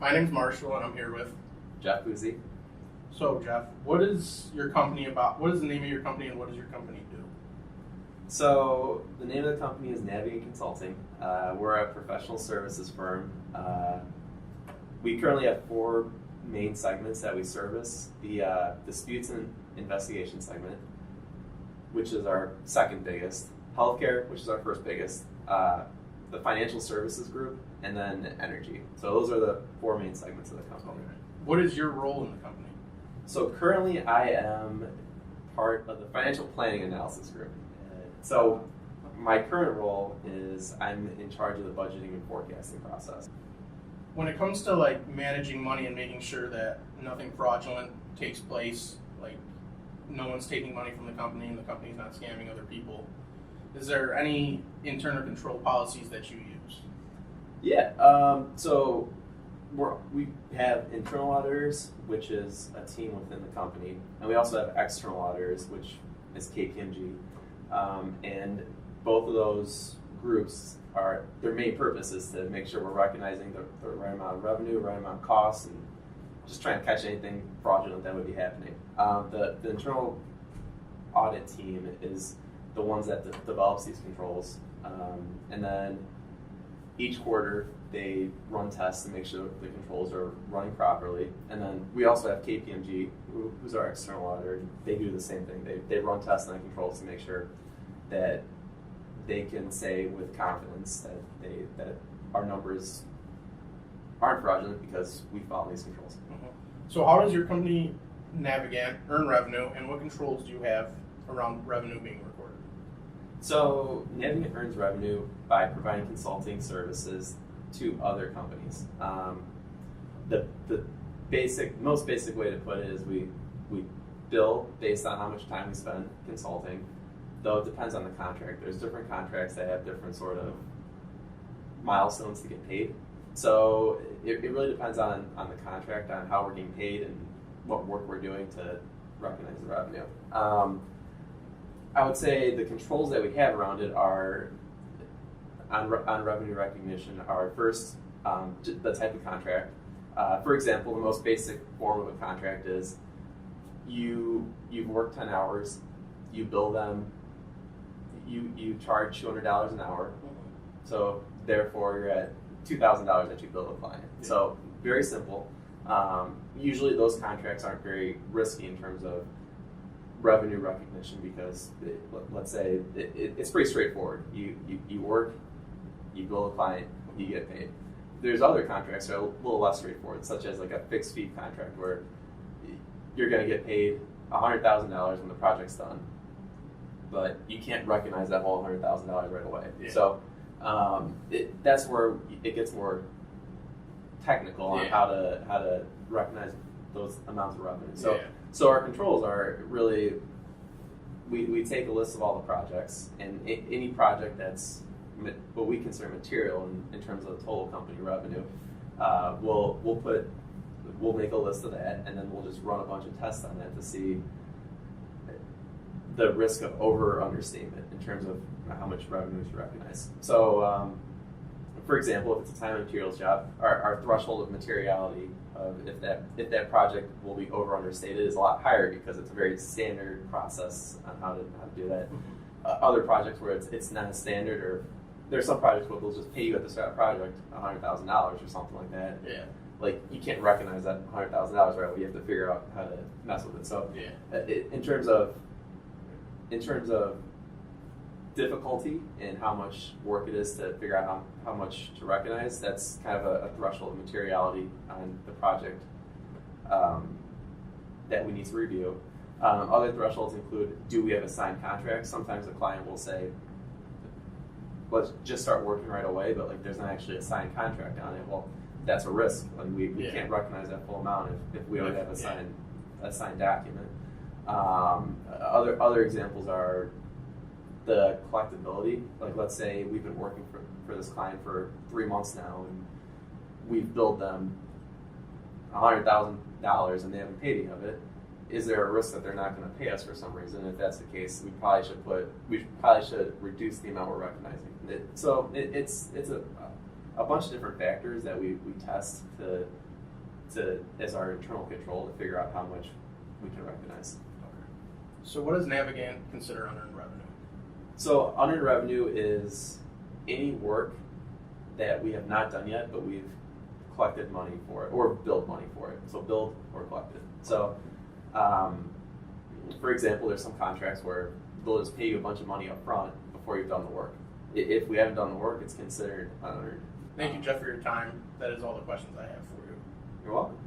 My name's Marshall, and I'm here with. Jeff Boozy. So, Jeff, what is your company about? What is the name of your company, and what does your company do? So the name of the company is Navigant Consulting. We're a professional services firm. We currently have 4 main segments that we service. The disputes and investigation segment, which is our second biggest. Healthcare, which is our first biggest. The financial services group, and then energy. So those are the 4 main segments of the company. Okay. What is your role in the company? So currently I am part of the financial planning analysis group. So my current role is I'm in charge of the budgeting and forecasting process. When it comes to like managing money and making sure that nothing fraudulent takes place, like no one's taking money from the company and the company's not scamming other people, is there any internal control policies that you use? Yeah, so we have internal auditors, which is a team within the company, and we also have external auditors, which is KPMG. And both of those groups their main purpose is to make sure we're recognizing the right amount of revenue, right amount of costs, and just trying to catch anything fraudulent that would be happening. The internal audit team is the ones that develops these controls, and then each quarter they run tests to make sure the controls are running properly. And then we also have KPMG, who's our external auditor. They do the same thing. They run tests on the controls to make sure that they can say with confidence that our numbers aren't fraudulent because we follow these controls. Mm-hmm. So how does your company Navigant earn revenue, and what controls do you have around revenue being recorded? So Navigant earns revenue by providing consulting services to other companies. The most basic way to put it is we bill based on how much time we spend consulting, though it depends on the contract. There's different contracts that have different sort of milestones to get paid. So it really depends on the contract, on how we're getting paid and what work we're doing to recognize the revenue. I would say the controls that we have around it are on revenue recognition are first the type of contract. For example, the most basic form of a contract is you've worked 10 hours, you bill them, you charge $200 an hour, so therefore you're at $2,000 that you bill the client. Yeah. So very simple. Usually those contracts aren't very risky in terms of revenue recognition because let's say it's pretty straightforward. You work, you bill a client, you get paid. There's other contracts that are a little less straightforward, such as like a fixed fee contract where you're going to get paid $100,000 when the project's done, but you can't recognize that whole $100,000 right away. Yeah. So that's where it gets more technical on how to recognize those amounts of revenue. So. Yeah. So our controls are really, we take a list of all the projects, and any project that's what we consider material in terms of total company revenue, we'll make a list of that, and then we'll just run a bunch of tests on that to see the risk of over or understatement in terms of how much revenue is recognized. So, for example, if it's a time and materials job, our threshold of materiality of if that project will be over understated is a lot higher because it's a very standard process on how to do that. Mm-hmm. Other projects where it's not a standard, or there's some projects where they'll just pay you at the start of the project $100,000 or something like that. Yeah. Like you can't recognize that $100,000 right away. You have to figure out how to mess with it. So yeah. In terms of difficulty and how much work it is to figure out how much to recognize, that's kind of a threshold of materiality on the project that we need to review. Other thresholds include, do we have a signed contract? Sometimes the client will say, let's just start working right away, but like there's not actually a signed contract on it. Well, that's a risk. Like we can't recognize that full amount if we don't have a signed document. Other examples are the collectability. Like let's say we've been working for this client for 3 months now, and we've billed them $100,000 and they haven't paid any of it. Is there a risk that they're not going to pay us for some reason? If that's the case, we probably should reduce the amount we're recognizing. So it's a bunch of different factors that we test to as our internal control to figure out how much we can recognize. Okay. So what does Navigant consider unearned revenue? So unearned revenue is any work that we have not done yet, but we've collected money for it or billed money for it. So billed or collected. So, for example, there's some contracts where they'll just pay you a bunch of money up front before you've done the work. If we haven't done the work, it's considered unearned. Thank you, Jeff, for your time. That is all the questions I have for you. You're welcome.